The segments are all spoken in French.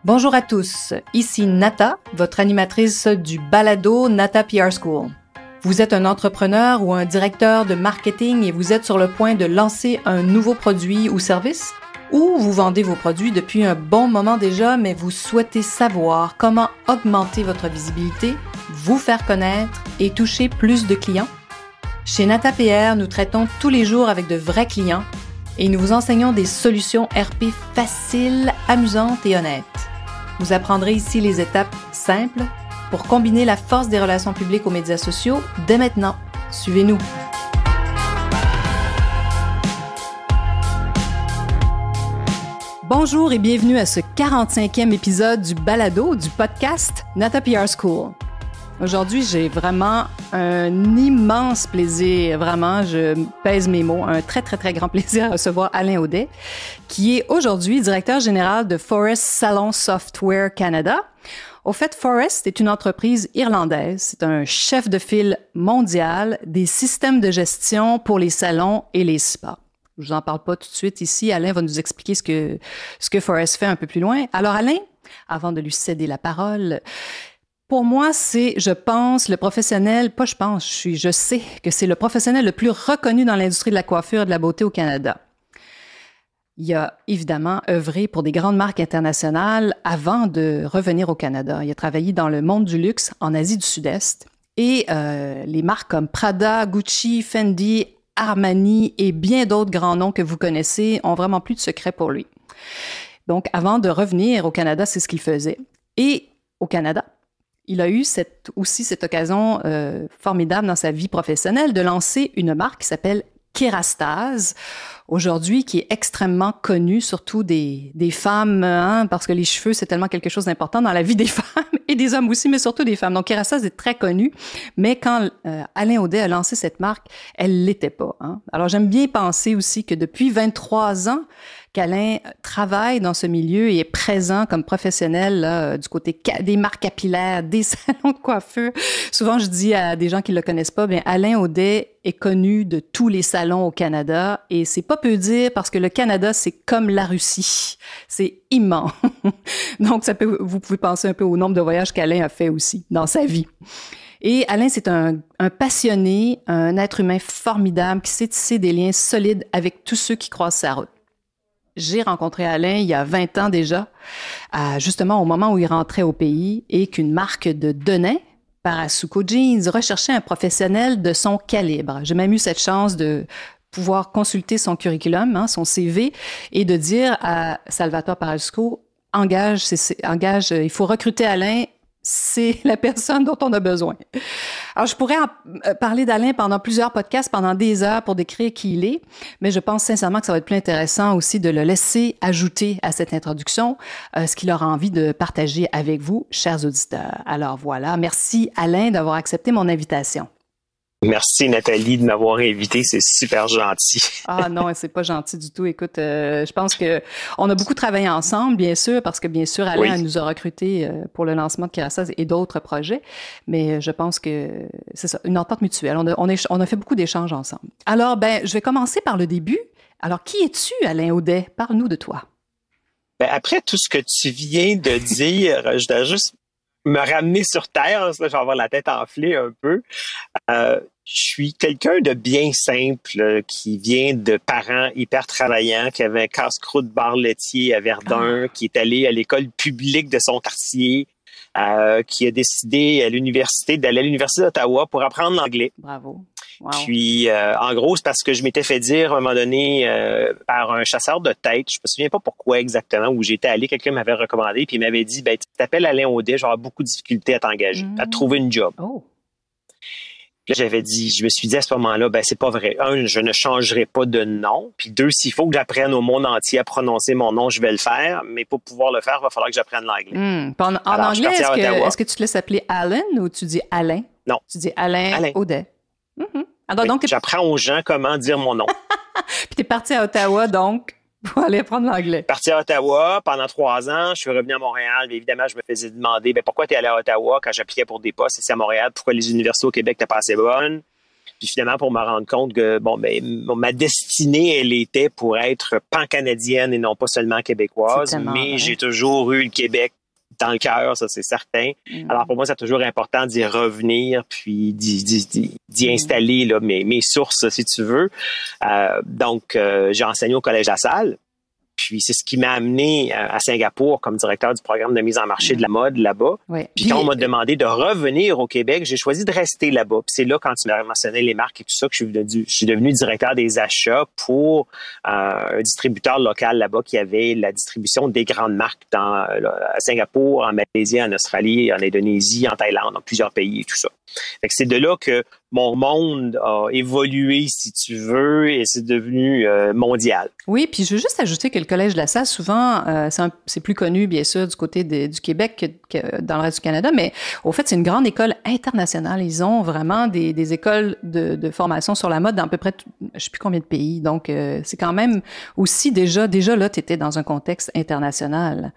Bonjour à tous, ici Nata, votre animatrice du balado Nata PR School. Vous êtes un entrepreneur ou un directeur de marketing et vous êtes sur le point de lancer un nouveau produit ou service? Ou vous vendez vos produits depuis un bon moment déjà, mais vous souhaitez savoir comment augmenter votre visibilité, vous faire connaître et toucher plus de clients? Chez Nata PR, nous traitons tous les jours avec de vrais clients et nous vous enseignons des solutions RP faciles, amusantes et honnêtes. Vous apprendrez ici les étapes simples pour combiner la force des relations publiques aux médias sociaux dès maintenant. Suivez-nous. Bonjour et bienvenue à ce 45e épisode du balado du podcast Nata PR School. Aujourd'hui, j'ai vraiment un immense plaisir, vraiment, je pèse mes mots, un très, très, très grand plaisir à recevoir Alain Audet, qui est aujourd'hui directeur général de Forest Salon Software Canada. Au fait, Forest est une entreprise irlandaise. C'est un chef de file mondial des systèmes de gestion pour les salons et les spas. Je vous en parle pas tout de suite ici. Alain va nous expliquer ce que Forest fait un peu plus loin. Alors Alain, avant de lui céder la parole, pour moi, c'est, je sais que c'est le professionnel le plus reconnu dans l'industrie de la coiffure et de la beauté au Canada. Il a évidemment œuvré pour des grandes marques internationales avant de revenir au Canada. Il a travaillé dans le monde du luxe en Asie du Sud-Est et les marques comme Prada, Gucci, Fendi, Armani et bien d'autres grands noms que vous connaissez ont vraiment plus de secret pour lui. Donc, avant de revenir au Canada, c'est ce qu'il faisait. Et au Canada, il a eu cette occasion formidable dans sa vie professionnelle de lancer une marque qui s'appelle Kérastase, aujourd'hui, qui est extrêmement connue, surtout des femmes, parce que les cheveux, c'est tellement quelque chose d'important dans la vie des femmes et des hommes aussi, mais surtout des femmes. Donc, Kérastase est très connue, mais quand Alain Audet a lancé cette marque, elle l'était pas. Alors, j'aime bien penser aussi que depuis 23 ans, qu'Alain travaille dans ce milieu et est présent comme professionnel là, du côté des marques capillaires, des salons de coiffure. Souvent, je dis à des gens qui le connaissent pas, bien, Alain Audet est connu de tous les salons au Canada et c'est pas peu dire parce que le Canada, c'est comme la Russie. C'est immense. Donc, vous pouvez penser un peu au nombre de voyages qu'Alain a fait aussi dans sa vie. Et Alain, c'est un passionné, un être humain formidable qui sait tisser des liens solides avec tous ceux qui croisent sa route. J'ai rencontré Alain il y a 20 ans déjà, justement au moment où il rentrait au pays et qu'une marque de Denain, Parasuco Jeans, recherchait un professionnel de son calibre. J'ai même eu cette chance de pouvoir consulter son curriculum, son CV, et de dire à Salvatore Parasuco, engage, il faut recruter Alain, c'est la personne dont on a besoin. Alors, je pourrais parler d'Alain pendant plusieurs podcasts, pendant des heures pour décrire qui il est, mais je pense sincèrement que ça va être plus intéressant aussi de le laisser ajouter à cette introduction ce qu'il aura envie de partager avec vous, chers auditeurs. Alors voilà, merci Alain d'avoir accepté mon invitation. Merci Nathalie de m'avoir invité, c'est super gentil. Ah non, c'est pas gentil du tout. Écoute, je pense que on a beaucoup travaillé ensemble, bien sûr, parce que bien sûr Alain nous a recrutés pour le lancement de Kérastase et d'autres projets, mais je pense que c'est ça, une entente mutuelle. On a fait beaucoup d'échanges ensemble. Alors, je vais commencer par le début. Alors, qui es-tu, Alain Audet? Parle-nous de toi. Après tout ce que tu viens de dire, je dois juste me ramener sur terre, je vais avoir la tête enflée un peu. Je suis quelqu'un de bien simple qui vient de parents hyper travaillants, qui avait un casse-croûte bar laitier à Verdun, qui est allé à l'école publique de son quartier, qui a décidé d'aller à l'Université d'Ottawa pour apprendre l'anglais. Bravo. Wow. Puis, en gros, c'est parce que je m'étais fait dire à un moment donné par un chasseur de tête, je me souviens pas pourquoi exactement, où j'étais allé, quelqu'un m'avait recommandé, puis il m'avait dit, tu t'appelles Alain Audet, j'aurai beaucoup de difficultés à t'engager, à te trouver une job. Oh. Puis là, je me suis dit à ce moment-là, c'est pas vrai. Un, je ne changerai pas de nom. Puis deux, s'il faut que j'apprenne au monde entier à prononcer mon nom, je vais le faire. Mais pour pouvoir le faire, il va falloir que j'apprenne l'anglais. En anglais, est-ce que tu te laisses appeler Alan ou tu dis Alain? Non. Tu dis Alain. Audet. Mm-hmm. Alors, donc, j'apprends aux gens comment dire mon nom. Puis t'es parti à Ottawa, donc, pour aller apprendre l'anglais. Parti à Ottawa pendant 3 ans. Je suis revenu à Montréal. Mais évidemment, je me faisais demander pourquoi tu es allé à Ottawa quand j'appliquais pour des postes ici à Montréal? Pourquoi les universités au Québec n'étaient pas assez bonnes? Puis finalement, pour me rendre compte que, ma destinée, elle était pour être pan-canadienne et non pas seulement québécoise, mais j'ai toujours eu le Québec dans le cœur, ça c'est certain. Alors pour moi, c'est toujours important d'y revenir, puis d'y installer là, mes sources, si tu veux. Donc, j'ai enseigné au Collège La Salle. Puis c'est ce qui m'a amené à Singapour comme directeur du programme de mise en marché de la mode là-bas. Oui. Puis quand on m'a demandé de revenir au Québec, j'ai choisi de rester là-bas. Puis c'est là, quand tu m'as mentionné les marques et tout ça, que je suis devenu directeur des achats pour un distributeur local là-bas qui avait la distribution des grandes marques à Singapour, en Malaisie, en Australie, en Indonésie, en Thaïlande, dans plusieurs pays et tout ça. Fait que c'est de là que mon monde a évolué, si tu veux, et c'est devenu mondial. Oui, puis je veux juste ajouter que le Collège de la Salle, souvent, c'est plus connu, bien sûr, du côté du Québec que dans le reste du Canada, mais au fait, c'est une grande école internationale. Ils ont vraiment des écoles de formation sur la mode dans à peu près, je sais plus combien de pays. Donc, c'est quand même aussi déjà là, tu étais dans un contexte international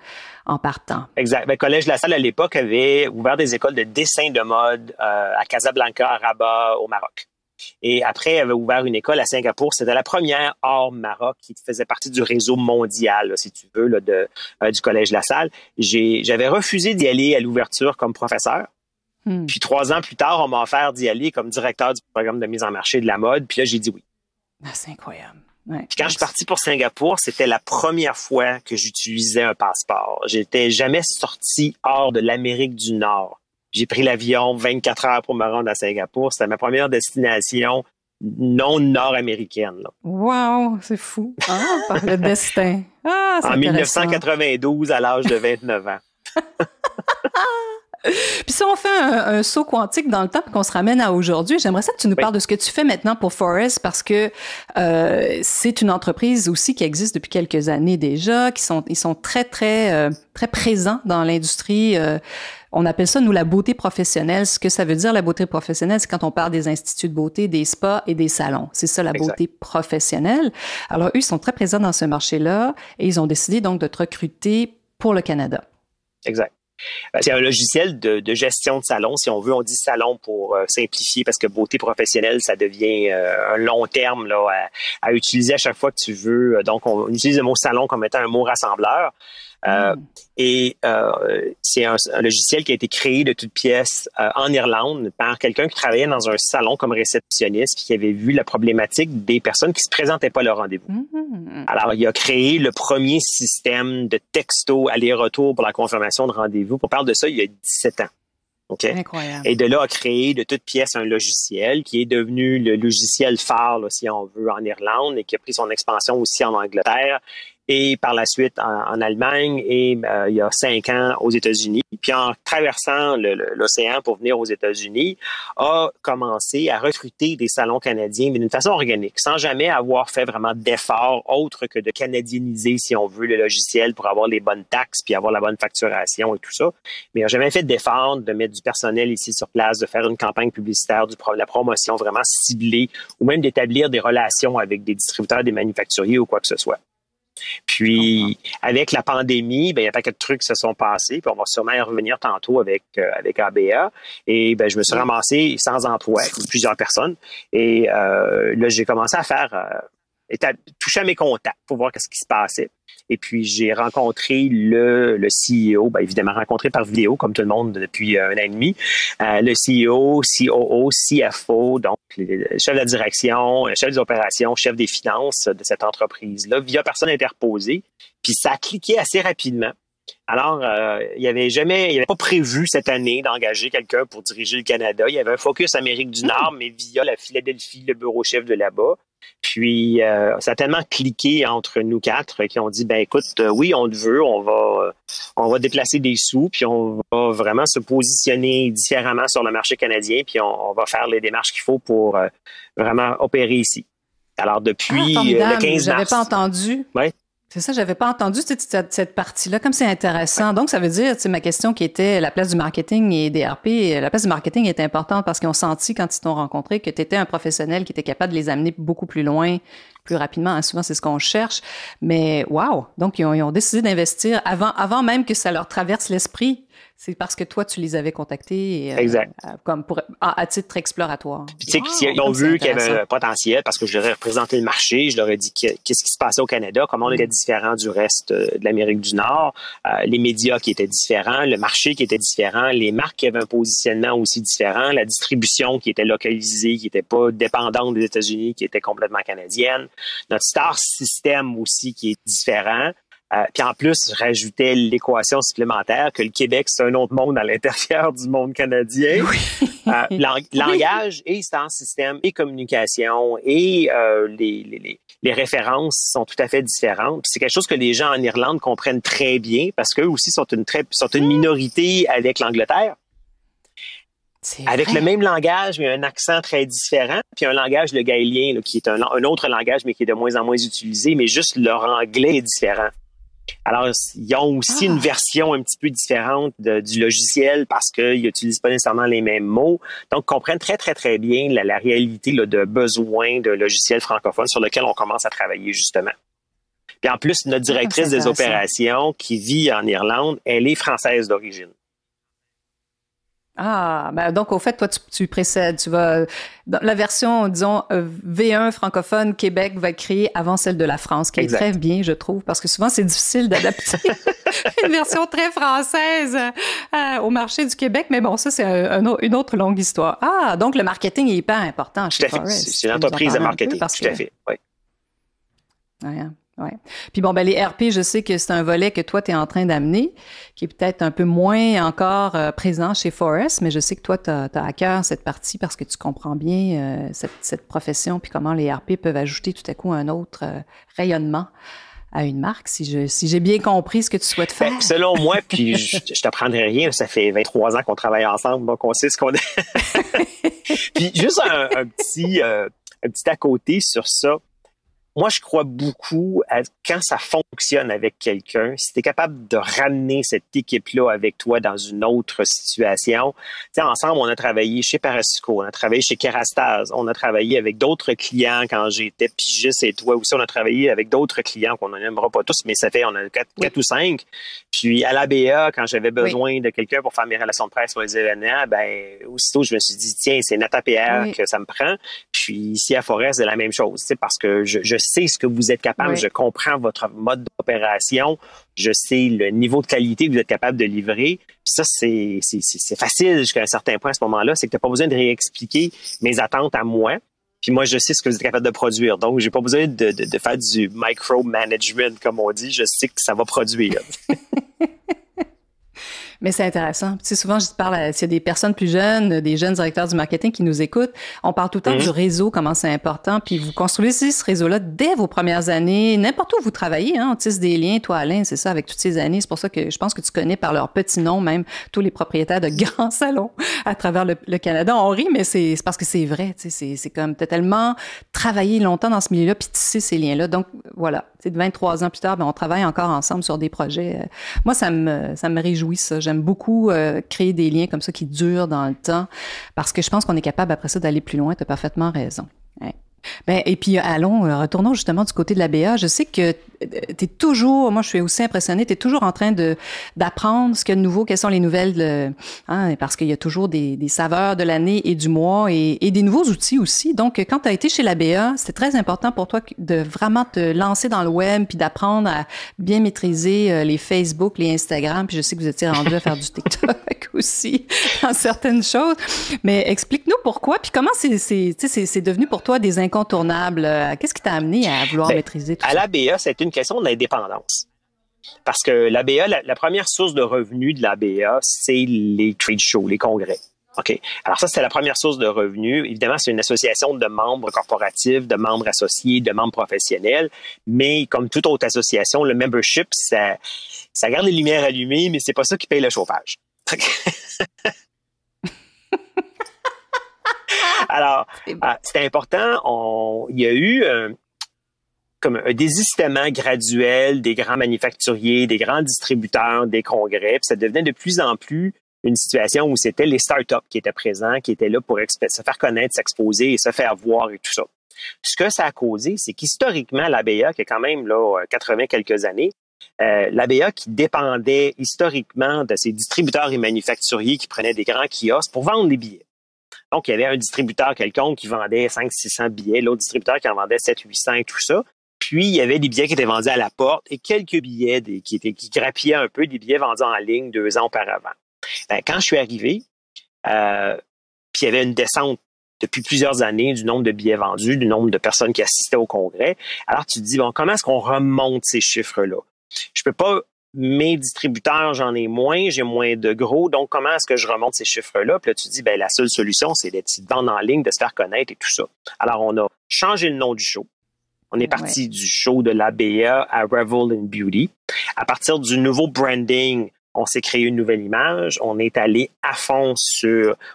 en partant. Exact. Le Collège de la Salle, à l'époque, avait ouvert des écoles de dessin de mode à Casablanca, à Rabat, au Maroc. Et après, il avait ouvert une école à Singapour. C'était la première hors Maroc qui faisait partie du réseau mondial, là, si tu veux, là, du Collège de la Salle. J'avais refusé d'y aller à l'ouverture comme professeur. Puis 3 ans plus tard, on m'a offert d'y aller comme directeur du programme de mise en marché de la mode. Puis là, j'ai dit oui. Ah, c'est incroyable. Ouais. Puis quand je suis parti pour Singapour, c'était la première fois que j'utilisais un passeport. J'étais jamais sorti hors de l'Amérique du Nord. J'ai pris l'avion 24 heures pour me rendre à Singapour. C'était ma première destination non nord-américaine. Wow, c'est fou. Par le destin. C'est en 1992, à l'âge de 29 ans. Puis si on fait un saut quantique dans le temps et qu'on se ramène à aujourd'hui, j'aimerais ça que tu nous parles de ce que tu fais maintenant pour Forest parce que c'est une entreprise aussi qui existe depuis quelques années déjà, ils sont très, très, très présents dans l'industrie. On appelle ça, nous, la beauté professionnelle. Ce que ça veut dire, la beauté professionnelle, c'est quand on parle des instituts de beauté, des spas et des salons. C'est ça, la beauté professionnelle. Alors, eux, ils sont très présents dans ce marché-là et ils ont décidé donc de te recruter pour le Canada. Exact. C'est un logiciel de gestion de salon. Si on veut, on dit salon pour simplifier parce que beauté professionnelle, ça devient un long terme là, à utiliser à chaque fois que tu veux. Donc, on utilise le mot salon comme étant un mot rassembleur. Et c'est un logiciel qui a été créé de toutes pièces en Irlande par quelqu'un qui travaillait dans un salon comme réceptionniste puis qui avait vu la problématique des personnes qui se présentaient pas à leur rendez-vous. Alors, il a créé le premier système de texto aller-retour pour la confirmation de rendez-vous. On parle de ça il y a 17 ans. Okay? Incroyable. Et de là, a créé de toutes pièces un logiciel qui est devenu le logiciel phare, là, si on veut, en Irlande et qui a pris son expansion aussi en Angleterre. Et par la suite en Allemagne et il y a 5 ans aux États-Unis. Puis en traversant l'océan pour venir aux États-Unis, a commencé à recruter des salons canadiens, mais d'une façon organique, sans jamais avoir fait vraiment d'efforts autres que de canadieniser, si on veut, le logiciel pour avoir les bonnes taxes puis avoir la bonne facturation et tout ça. Mais il n'a jamais fait d'efforts de mettre du personnel ici sur place, de faire une campagne publicitaire, de la promotion vraiment ciblée ou même d'établir des relations avec des distributeurs, des manufacturiers ou quoi que ce soit. Puis, avec la pandémie, il y a un paquet de trucs qui se sont passés, puis on va sûrement y revenir tantôt avec ABA. Et je me suis ramassé sans emploi, comme plusieurs personnes. Et là, j'ai commencé à faire toucher à mes contacts pour voir ce qui se passait. Et puis, j'ai rencontré le CEO, évidemment rencontré par vidéo, comme tout le monde depuis 1 an et demi, le CEO, COO, CFO, donc le chef de la direction, le chef des opérations, chef des finances de cette entreprise-là, via personne interposée. Puis, ça a cliqué assez rapidement. Alors, il avait pas prévu cette année d'engager quelqu'un pour diriger le Canada. Il y avait un focus Amérique du Nord, mais via la Philadelphie, le bureau chef de là-bas. Puis, ça a tellement cliqué entre nous 4 qui ont dit, écoute, oui, on le veut, on va déplacer des sous, puis on va vraiment se positionner différemment sur le marché canadien, puis on va faire les démarches qu'il faut pour vraiment opérer ici. Alors, depuis le 15 mars... J'avais pas entendu. Ouais. C'est ça, j'avais pas entendu cette partie-là, comme c'est intéressant. Ouais. Donc, ça veut dire, ma question qui était la place du marketing et des RP, la place du marketing est importante parce qu'ils ont senti, quand ils t'ont rencontré, que tu étais un professionnel qui était capable de les amener beaucoup plus loin, plus rapidement. Hein, souvent, c'est ce qu'on cherche. Mais, wow! Donc, ils ont décidé d'investir avant même que ça leur traverse l'esprit C'est parce que toi, tu les avais contactés exact. Comme à titre exploratoire. Puis, tu sais, ils ont vu qu'il y avait un potentiel parce que je leur ai représenté le marché, je leur ai dit qu'est-ce qui se passait au Canada, comment on était différent du reste de l'Amérique du Nord, les médias qui étaient différents, le marché qui était différent, les marques qui avaient un positionnement aussi différent, la distribution qui était localisée, qui n'était pas dépendante des États-Unis, qui était complètement canadienne, notre star system aussi qui est différent. Puis en plus, je rajoutais l'équation supplémentaire que le Québec, c'est un autre monde à l'intérieur du monde canadien. Oui. Langage et star system et communication et les références sont tout à fait différentes. Puis c'est quelque chose que les gens en Irlande comprennent très bien parce qu'eux aussi sont une minorité avec l'Angleterre. Avec vrai. Le même langage, mais un accent très différent, puis un langage, le gaélien, là, qui est un autre langage, mais qui est de moins en moins utilisé, mais juste leur anglais est différent. Alors, ils ont aussi une version un petit peu différente du logiciel parce qu'ils n'utilisent pas nécessairement les mêmes mots. Donc, ils comprennent très, très, très bien la réalité là, de besoin de logiciels francophones sur lequel on commence à travailler, justement. Puis en plus, notre directrice des opérations qui vit en Irlande, elle est française d'origine. Ah, ben donc au fait, toi, tu précèdes, tu vas... La version, disons, V1 francophone Québec va être créée avant celle de la France, qui est très bien, je trouve, parce que souvent, c'est difficile d'adapter une version très française au marché du Québec, mais bon, ça, c'est une autre longue histoire. Ah, donc le marketing est hyper important chez Forest. C'est une entreprise de marketing, tout à fait, oui. Ouais. Ouais. Puis bon, ben les RP, je sais que c'est un volet que toi, tu es en train d'amener, qui est peut-être un peu moins encore présent chez Forest, mais je sais que toi, tu as à cœur cette partie parce que tu comprends bien cette profession, puis comment les RP peuvent ajouter tout à coup un autre rayonnement à une marque, si j'ai bien compris ce que tu souhaites faire. Ben, selon moi, puis je t'apprendrai rien, ça fait 23 ans qu'on travaille ensemble, donc on sait ce qu'on est. Puis juste un petit à côté sur ça. Moi, je crois beaucoup à quand ça fonctionne avec quelqu'un, si tu es capable de ramener cette équipe-là avec toi dans une autre situation. Tu sais, ensemble, on a travaillé chez Parasuco, on a travaillé chez Kerastase, on a travaillé avec d'autres clients quand j'étais pigiste et toi aussi, on a travaillé avec d'autres clients qu'on n'aimera pas tous, mais ça fait, on a 4 ou 5. Puis à l'ABA, quand j'avais besoin de quelqu'un pour faire mes relations de presse pour les événements, ben aussitôt, je me suis dit, tiens, c'est Nata PR que ça me prend. Puis ici à Forest, c'est la même chose, tu sais, parce que je sais ce que vous êtes capable, je comprends votre mode d'opération, je sais le niveau de qualité que vous êtes capable de livrer. Puis ça, c'est facile jusqu'à un certain point à ce moment-là, c'est que tu n'as pas besoin de réexpliquer mes attentes à moi. Puis moi, je sais ce que vous êtes capable de produire. Donc, j'ai pas besoin de faire du micromanagement, comme on dit. Je sais que ça va produire. Mais c'est intéressant. Tu sais, souvent, je parle s'il y a des personnes plus jeunes, des jeunes directeurs du marketing qui nous écoutent, on parle tout le temps du réseau, comment c'est important, puis vous construisez ce réseau-là dès vos premières années, n'importe où vous travaillez, hein, on tisse des liens, toi, Alain, c'est ça, avec toutes ces années. C'est pour ça que je pense que tu connais par leur petit nom même tous les propriétaires de grands salons à travers le Canada. On rit, mais c'est parce que c'est vrai, tu sais, c'est comme, t'as tellement travaillé longtemps dans ce milieu-là, puis tisser ces liens-là. Donc, voilà. Tu sais, 23 ans plus tard, ben, on travaille encore ensemble sur des projets. Moi, ça me réjouit, ça. J'aime beaucoup créer des liens comme ça qui durent dans le temps parce que je pense qu'on est capable après ça d'aller plus loin. Tu as parfaitement raison. Ouais. Ben, et puis, retournons justement du côté de la BA. Je sais que tu es toujours, moi je suis aussi impressionnée, tu es toujours en train d'apprendre ce qu'il y a de nouveau, quelles sont les nouvelles, parce qu'il y a toujours des saveurs de l'année et du mois et des nouveaux outils aussi. Donc, quand tu as été chez la BA, c'était très important pour toi de vraiment te lancer dans le web puis d'apprendre à bien maîtriser les Facebook, les Instagram, puis je sais que vous étiez rendu à faire du TikTok aussi dans certaines choses. Mais explique-nous pourquoi, puis comment c'est devenu pour toi des incontournables. Qu'est-ce qui t'a amené à vouloir maîtriser tout ça? À l'ABA, c'est une question d'indépendance. Parce que l'ABA, la première source de revenus de l'ABA, c'est les trade shows, les congrès. OK. Alors ça, c'était la première source de revenus. Évidemment, c'est une association de membres corporatifs, de membres associés, de membres professionnels. Mais comme toute autre association, le membership, ça garde les lumières allumées, mais c'est pas ça qui paye le chauffage. Alors, c'était important. Il y a eu comme un désistement graduel des grands manufacturiers, des grands distributeurs, des congrès. Puis ça devenait de plus en plus une situation où c'était les startups qui étaient présents, qui étaient là pour se faire connaître, s'exposer et se faire voir et tout ça. Ce que ça a causé, c'est qu'historiquement, l'ABA, qui est quand même là 80 quelques années, L'ABA qui dépendait historiquement de ses distributeurs et manufacturiers qui prenaient des grands kiosques pour vendre des billets. Donc, il y avait un distributeur quelconque qui vendait 500-600 billets, l'autre distributeur qui en vendait 700-800 et tout ça. Puis, il y avait des billets qui étaient vendus à la porte et quelques billets qui grappillaient un peu, des billets vendus en ligne 2 ans auparavant. Quand je suis arrivé, puis il y avait une descente depuis plusieurs années du nombre de billets vendus, du nombre de personnes qui assistaient au congrès. Alors, tu te dis, bon, comment est-ce qu'on remonte ces chiffres-là? Je peux pas, mes distributeurs, j'en ai moins, j'ai moins de gros, donc comment est-ce que je remonte ces chiffres-là? Puis là, tu te dis, ben la seule solution, c'est de vendre en ligne, de se faire connaître et tout ça. Alors, on a changé le nom du show. On est parti du show de l'ABA à Revel in Beauty. À partir du nouveau branding, on s'est créé une nouvelle image. On est allé à fond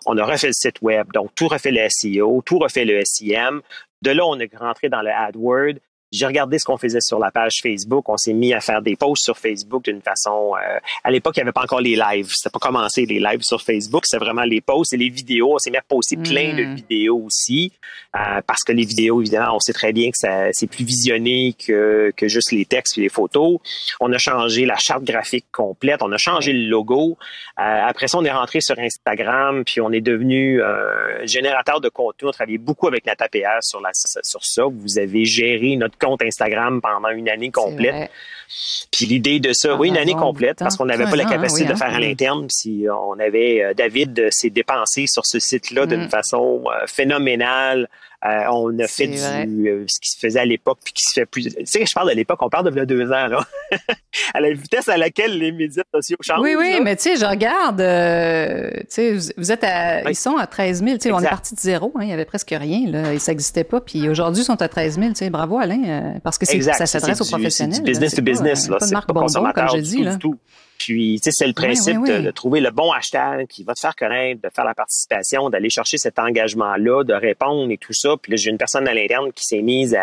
on a refait le site web, donc tout refait le SEO, tout refait le SEM. De là, on est rentré dans le AdWords. J'ai regardé ce qu'on faisait sur la page Facebook. On s'est mis à faire des posts sur Facebook d'une façon... à l'époque, il n'y avait pas encore les lives. C'était pas commencé les lives sur Facebook. C'était vraiment les posts et les vidéos. On s'est mis à poster plein de vidéos aussi. Parce que les vidéos, évidemment, on sait très bien que c'est plus visionné que juste les textes et les photos. On a changé la charte graphique complète. On a changé le logo. Après ça, on est rentré sur Instagram. Puis on est devenu générateur de contenu. On travaillait beaucoup avec Nata PR sur ça. Vous avez géré notre compte Instagram pendant une année complète. Puis l'idée de ça, une année complète, parce qu'on n'avait pas la capacité de faire à l'interne. Si on avait, David s'est dépensé sur ce site-là d'une façon phénoménale. On a fait ce qui se faisait à l'époque, puis qui se fait plus. Tu sais, je parle de l'époque, on parle de 2 ans, là. À la vitesse à laquelle les médias sociaux changent. Oui, là. mais tu sais, je regarde, tu sais, vous êtes ils sont à 13 000. Tu sais, on est parti de zéro, hein, il y avait presque rien, là, et ça n'existait pas. Puis aujourd'hui, ils sont à 13 000. Tu sais, bravo Alain, parce que ça s'adresse aux professionnels. C'est du business to business, là. Pas de marque bonbon, comme je dis, là. Du tout. Puis, tu sais, c'est le principe de trouver le bon hashtag qui va te faire connaître, de faire la participation, d'aller chercher cet engagement-là, de répondre et tout ça. Puis là, j'ai une personne à l'interne qui s'est mise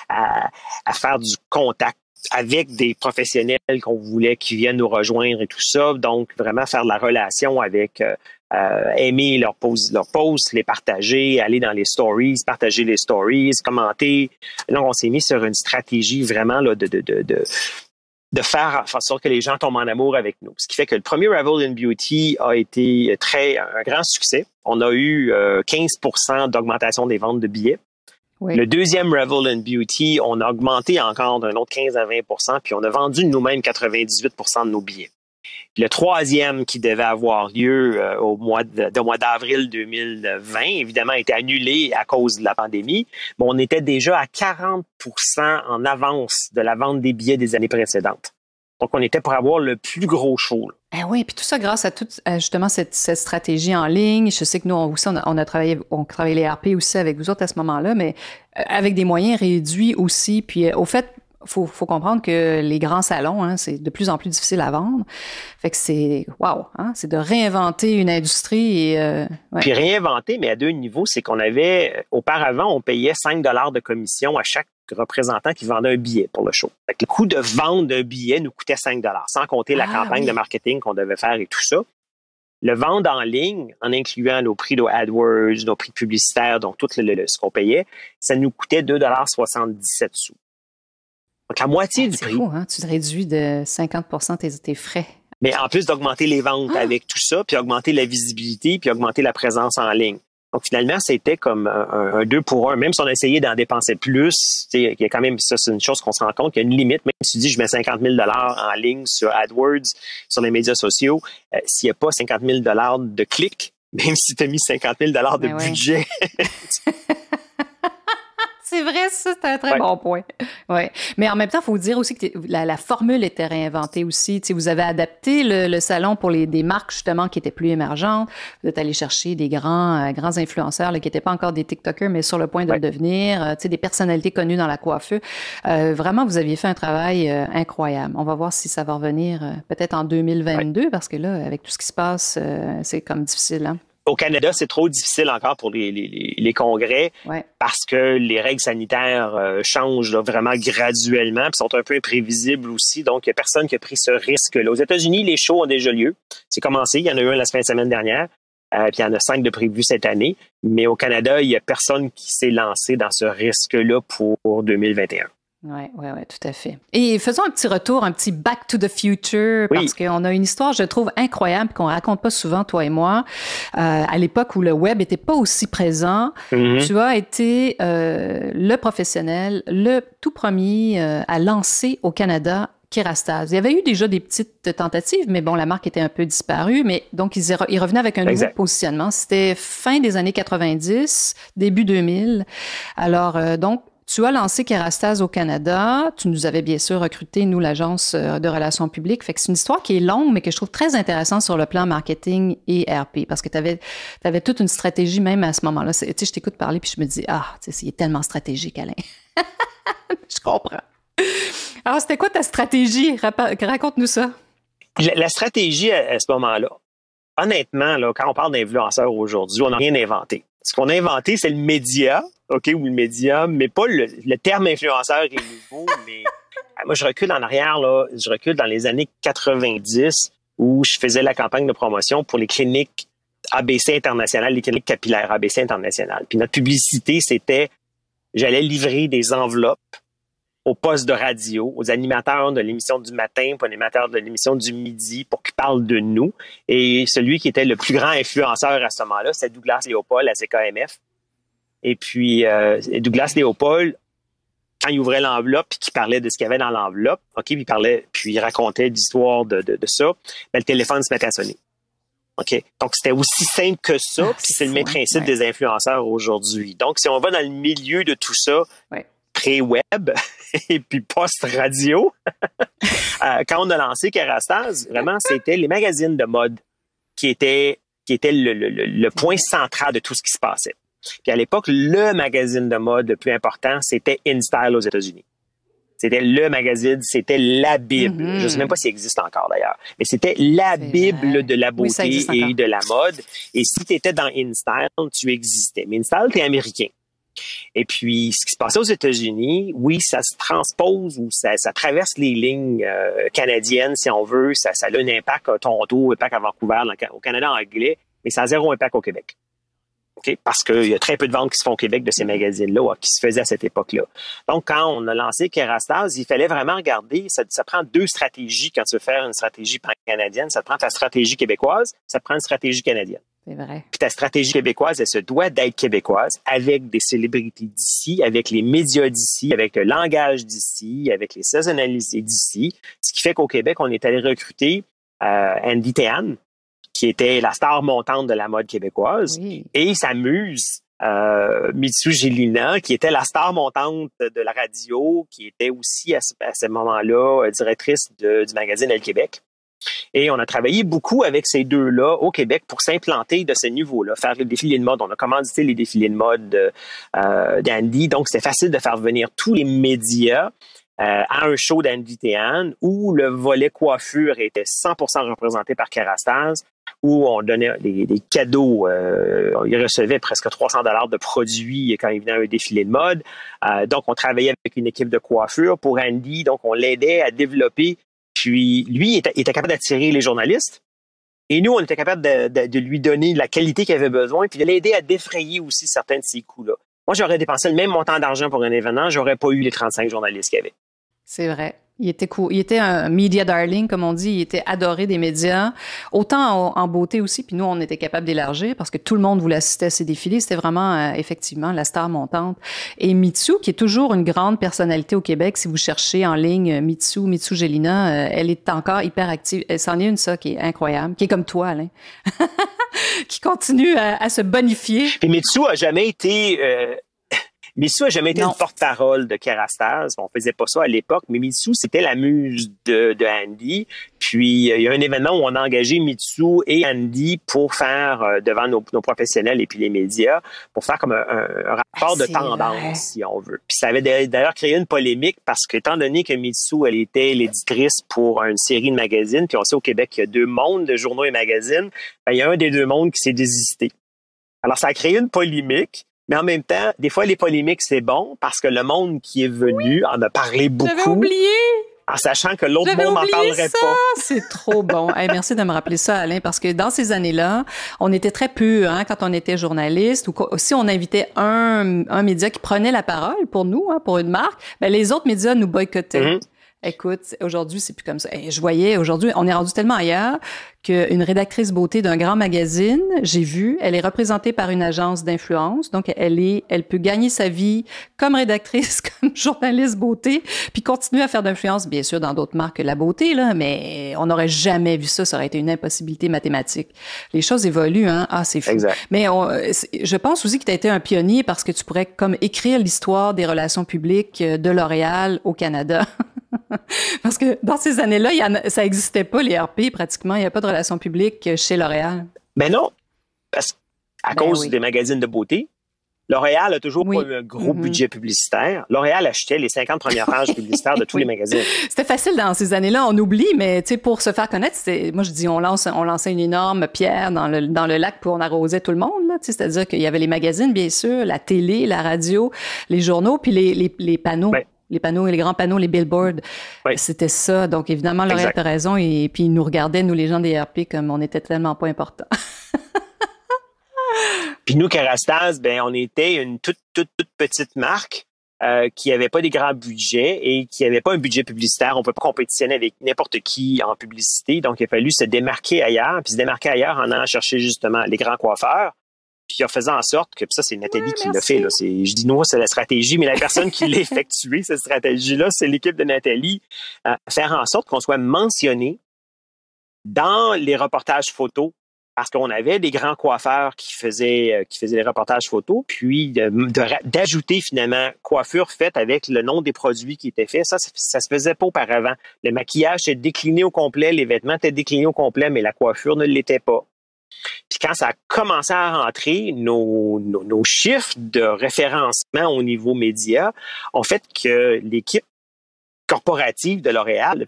à faire du contact avec des professionnels qu'on voulait qui viennent nous rejoindre et tout ça. Donc, vraiment faire de la relation avec aimer leurs posts, les partager, aller dans les stories, partager les stories, commenter. Donc, on s'est mis sur une stratégie vraiment là, de faire en sorte que les gens tombent en amour avec nous. Ce qui fait que le premier Revel in Beauty a été un grand succès. On a eu 15% d'augmentation des ventes de billets. Oui. Le deuxième Revel in Beauty, on a augmenté encore d'un autre 15 à 20%, puis on a vendu nous-mêmes 98% de nos billets. Puis le troisième qui devait avoir lieu au mois d'avril 2020, évidemment, a été annulé à cause de la pandémie. Mais on était déjà à 40% en avance de la vente des billets des années précédentes. Donc, on était pour avoir le plus gros show. Ah oui, puis tout ça grâce à toute justement cette stratégie en ligne. Je sais que nous, on a travaillé les RP aussi avec vous autres à ce moment-là, mais avec des moyens réduits aussi. Puis au fait, faut comprendre que les grands salons, hein, c'est de plus en plus difficile à vendre. Fait que c'est c'est de réinventer une industrie. Et, Puis réinventer, mais à 2 niveaux, c'est qu'on avait, auparavant, on payait 5 $ de commission à chaque représentant qui vendait un billet pour le show. Fait que le coût de vente d'un billet nous coûtait 5 $, sans compter la campagne de marketing qu'on devait faire et tout ça. Le vendre en ligne, en incluant nos prix de AdWords, nos prix publicitaires, donc tout ce qu'on payait, ça nous coûtait 2,77 $. Donc, la moitié du prix. C'est fou, hein? Tu te réduis de 50% tes frais. Mais en plus d'augmenter les ventes avec tout ça, puis augmenter la visibilité, puis augmenter la présence en ligne. Donc, finalement, c'était comme un 2 pour 1. Même si on essayait d'en dépenser plus, il y a quand même, ça, c'est une chose qu'on se rend compte, qu'il y a une limite. Même si tu dis, je mets 50 000 $ en ligne sur AdWords, sur les médias sociaux, s'il n'y a pas 50 000 $ de clics, même si tu as mis 50 000 $ de budget... C'est vrai, ça, c'est un très bon point. Ouais. Mais en même temps, il faut dire aussi que la formule était réinventée aussi. Tu sais, vous avez adapté le salon pour des marques, justement, qui étaient plus émergentes. Vous êtes allé chercher des grands influenceurs là, qui n'étaient pas encore des TikTokers, mais sur le point de le devenir. Tu sais, des personnalités connues dans la coiffure. Vraiment, vous aviez fait un travail incroyable. On va voir si ça va revenir peut-être en 2022, parce que là, avec tout ce qui se passe, c'est comme difficile, hein? Au Canada, c'est trop difficile encore pour les congrès parce que les règles sanitaires changent là, vraiment graduellement puis sont un peu imprévisibles aussi. Donc, il n'y a personne qui a pris ce risque-là. Aux États-Unis, les shows ont déjà lieu. C'est commencé. Il y en a eu un la fin de semaine dernière. Puis il y en a 5 de prévus cette année. Mais au Canada, il n'y a personne qui s'est lancé dans ce risque-là pour 2021. Oui, tout à fait. Et faisons un petit retour, un petit back to the future, parce qu'on a une histoire, je trouve, incroyable, qu'on raconte pas souvent, toi et moi. À l'époque où le web était pas aussi présent, tu as été le professionnel, le tout premier à lancer au Canada Kerastase. Il y avait eu déjà des petites tentatives, mais bon, la marque était un peu disparue, mais donc ils revenaient avec un nouveau positionnement. C'était fin des années 90, début 2000. Alors, donc, tu as lancé Kerastase au Canada. Tu nous avais bien sûr recruté, nous, l'agence de relations publiques. Fait que c'est une histoire qui est longue, mais que je trouve très intéressante sur le plan marketing et RP, parce que tu avais toute une stratégie même à ce moment-là. Tu sais, je t'écoute parler, puis je me dis, c'est tellement stratégique, Alain. Je comprends. Alors, c'était quoi ta stratégie? Raconte-nous ça. La stratégie à ce moment-là, honnêtement, là, quand on parle d'influenceurs aujourd'hui, on n'a rien inventé. Ce qu'on a inventé, c'est le média, OK, ou le médium, mais pas le terme influenceur est nouveau, mais moi, je recule en arrière, là, je recule dans les années 90 où je faisais la campagne de promotion pour les cliniques ABC internationales, les cliniques capillaires ABC internationales. Puis notre publicité, c'était, j'allais livrer des enveloppes aux postes de radio, aux animateurs de l'émission du matin, aux animateurs de l'émission du midi pour qu'ils parlent de nous. Et celui qui était le plus grand influenceur à ce moment-là, c'est Douglas Léopold à CKMF. Et puis, Douglas Léopold, quand il ouvrait l'enveloppe et qu'il parlait de ce qu'il y avait dans l'enveloppe, OK, puis il racontait l'histoire de ça, ben, le téléphone se mettait à sonner. OK. Donc, c'était aussi simple que ça, puis c'est le même principe des influenceurs aujourd'hui. Donc, si on va dans le milieu de tout ça, pré-web et puis post-radio, quand on a lancé Kerastase, vraiment, c'était les magazines de mode qui étaient le point central de tout ce qui se passait. Puis à l'époque, le magazine de mode le plus important, c'était InStyle aux États-Unis. C'était le magazine, c'était la Bible. Je ne sais même pas s'il existe encore d'ailleurs, mais c'était la Bible de la beauté et de la mode. Et si tu étais dans InStyle, tu existais. Mais InStyle, tu es américain. Et puis, ce qui se passait aux États-Unis, oui, ça se transpose ou ça traverse les lignes canadiennes, si on veut. Ça a un impact à Toronto, un impact à Vancouver, au Canada anglais, mais ça a zéro impact au Québec. Okay? Parce qu'il y a très peu de ventes qui se font au Québec de ces magazines-là, qui se faisaient à cette époque-là. Donc, quand on a lancé Kerastase, il fallait vraiment regarder, ça prend deux stratégies quand tu veux faire une stratégie pan-canadienne. Ça te prend ta stratégie québécoise, ça te prend une stratégie canadienne. C'est vrai. Puis ta stratégie québécoise, elle se doit d'être québécoise avec des célébrités d'ici, avec les médias d'ici, avec le langage d'ici, avec les saisonnalités d'ici. Ce qui fait qu'au Québec, on est allé recruter Andy Théane, qui était la star montante de la mode québécoise, et sa muse, Mitsou Gélina, qui était la star montante de la radio, qui était aussi à ce moment-là directrice du magazine Elle Québec. Et on a travaillé beaucoup avec ces deux-là au Québec pour s'implanter de ce niveau-là, faire les défilés de mode. On a commandité les défilés de mode d'Andy, donc c'était facile de faire venir tous les médias à un show d'Andy Théane où le volet coiffure était 100% représenté par Kerastase, où on donnait des cadeaux. Il recevait presque 300 $ de produits quand il venait à un défilé de mode. Donc, on travaillait avec une équipe de coiffure pour Andy. Donc, on l'aidait à développer. Puis, lui, était capable d'attirer les journalistes. Et nous, on était capable de lui donner la qualité qu'il avait besoin, puis de l'aider à défrayer aussi certains de ces coûts-là. Moi, j'aurais dépensé le même montant d'argent pour un événement, j'aurais pas eu les 35 journalistes qu'il y avait. C'est vrai. Il était cool. Il était un media darling, comme on dit. Il était adoré des médias, autant en beauté aussi. Puis nous, on était capable d'élargir parce que tout le monde voulait assister à ces défilés. C'était vraiment, effectivement, la star montante. Et Mitsou, qui est toujours une grande personnalité au Québec, si vous cherchez en ligne Mitsou Gélina, elle est encore hyper active. Elle s'en est une, ça, qui est incroyable, qui est comme toi, Alain, qui continue à se bonifier. Puis Mitsou a jamais été... Mitsou n'a jamais été une porte-parole de Kerastase. On faisait pas ça à l'époque, mais Mitsou, c'était la muse de Andy. Puis, il y a un événement où on a engagé Mitsou et Andy pour faire, devant nos professionnels et puis les médias, pour faire comme un rapport de tendance, si on veut. Puis, ça avait d'ailleurs créé une polémique parce que, étant donné que Mitsou, elle était l'éditrice pour une série de magazines, puis on sait au Québec qu'il y a deux mondes de journaux et magazines, ben, il y a un des deux mondes qui s'est désisté. Alors, ça a créé une polémique. Mais en même temps, des fois, les polémiques, c'est bon parce que le monde qui est venu en a parlé beaucoup. J'avais oublié! en sachant que l'autre J'avais monde n'en oublié parlerait ça! pas. C'est trop bon. Hey, merci de me rappeler ça, Alain, parce que dans ces années-là, on était très peu, hein, quand on était journaliste, ou si on invitait un média qui prenait la parole pour nous, hein, pour une marque, ben les autres médias nous boycottaient. Écoute, aujourd'hui, c'est plus comme ça. Et je voyais, aujourd'hui, on est rendu tellement ailleurs qu'une rédactrice beauté d'un grand magazine, j'ai vu, elle est représentée par une agence d'influence. Donc, elle peut gagner sa vie comme rédactrice, comme journaliste beauté, puis continuer à faire d'influence, bien sûr, dans d'autres marques que la beauté, là, mais on n'aurait jamais vu ça. Ça aurait été une impossibilité mathématique. Les choses évoluent, hein. Ah, c'est fou. Exact. Mais je pense aussi que tu as été un pionnier parce que tu pourrais comme écrire l'histoire des relations publiques de L'Oréal au Canada. Parce que dans ces années-là, ça n'existait pas, les RP, pratiquement. Il n'y a pas de relations publiques chez L'Oréal. Ben non, parce qu'à cause des magazines de beauté, L'Oréal a toujours pas eu un gros budget publicitaire. L'Oréal achetait les 50 premières pages publicitaires de tous les magazines. C'était facile dans ces années-là, on oublie, mais tu sais, pour se faire connaître, moi je dis, on lançait une énorme pierre dans le lac pour on arrosait tout le monde, là, tu sais, c'est-à-dire qu'il y avait les magazines, bien sûr, la télé, la radio, les journaux, puis les panneaux. Ouais. Les panneaux, les grands panneaux, les billboards, c'était ça. Donc, évidemment, L'Oréal a raison. Et puis, ils nous regardaient, nous, les gens des RP, comme on était tellement pas importants. Puis nous, Kerastase, ben, on était une toute petite marque qui avait pas des grands budgets et qui avait pas un budget publicitaire. On peut pas compétitionner avec n'importe qui en publicité. Donc, il a fallu se démarquer ailleurs. Puis se démarquer ailleurs en allant chercher, justement, les grands coiffeurs. Puis en faisant en sorte que, ça, c'est Nathalie qui l'a fait. Là. Je dis nous, c'est la stratégie, mais la personne qui l'a effectuée, cette stratégie-là, c'est l'équipe de Nathalie. Faire en sorte qu'on soit mentionné dans les reportages photos, parce qu'on avait des grands coiffeurs qui faisaient les reportages photos, puis d'ajouter finalement coiffure faite avec le nom des produits qui étaient faits. Ça se faisait pas auparavant. Le maquillage était décliné au complet, les vêtements étaient déclinés au complet, mais la coiffure ne l'était pas. Puis quand ça a commencé à rentrer, nos chiffres de référencement au niveau média ont fait que l'équipe corporative de L'Oréal,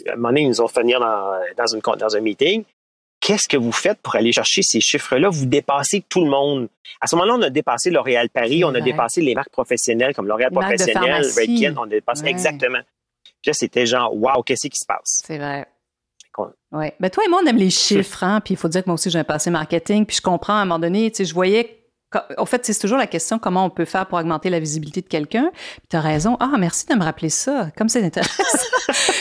à un moment donné, ils nous ont fait venir dans un meeting. Qu'est-ce que vous faites pour aller chercher ces chiffres-là? Vous dépassez tout le monde. À ce moment-là, on a dépassé L'Oréal Paris, on a dépassé les marques professionnelles comme L'Oréal Professionnel, Redken, on a dépassé exactement. Puis là, c'était genre, wow, qu'est-ce qui se passe? C'est vrai. Oui. Ben toi et moi, on aime les chiffres, hein. Puis il faut dire que moi aussi, j'ai un passé marketing. Puis je comprends, à un moment donné, tu sais, je voyais. En fait, c'est toujours la question comment on peut faire pour augmenter la visibilité de quelqu'un. Puis tu as raison. Ah, merci de me rappeler ça. Comme c'est intéressant.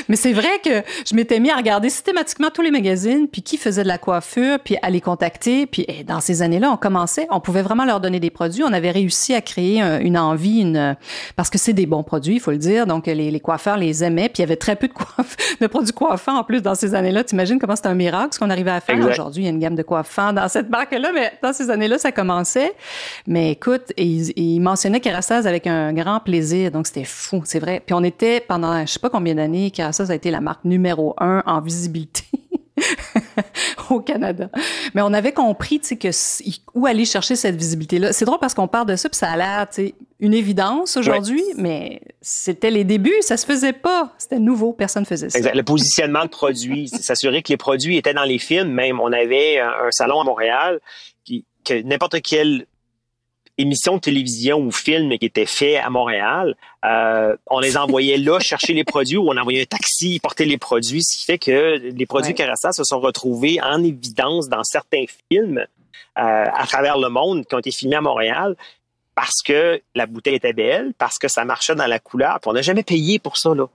Mais c'est vrai que je m'étais mis à regarder systématiquement tous les magazines, puis qui faisait de la coiffure, puis à les contacter. Puis dans ces années-là, on pouvait vraiment leur donner des produits. On avait réussi à créer une envie, parce que c'est des bons produits, il faut le dire. Donc les coiffeurs les aimaient. Puis il y avait très peu de produits coiffants en plus dans ces années-là. T'imagines comment c'était un miracle ce qu'on arrivait à faire. Aujourd'hui, il y a une gamme de coiffants dans cette marque-là, mais dans ces années-là, ça commençait. Mais écoute, il mentionnait Kerastase avec un grand plaisir, donc c'était fou, c'est vrai. Puis on était pendant, je sais pas combien d'années, Kerastase a été la marque numéro 1 en visibilité au Canada. Mais on avait compris, tu sais, où aller chercher cette visibilité-là. C'est drôle parce qu'on parle de ça, puis ça a l'air, tu sais, une évidence aujourd'hui, mais c'était les débuts, ça se faisait pas. C'était nouveau, personne faisait ça. Exact. Le positionnement de produits, c'est s'assurer que les produits étaient dans les films. Même, on avait un salon à Montréal que n'importe quelle émission de télévision ou film qui était fait à Montréal, on les envoyait là chercher les produits ou on envoyait un taxi porter les produits, ce qui fait que les produits Kerastase se sont retrouvés en évidence dans certains films à travers le monde qui ont été filmés à Montréal parce que la bouteille était belle, parce que ça marchait dans la couleur, puis on n'a jamais payé pour ça, là.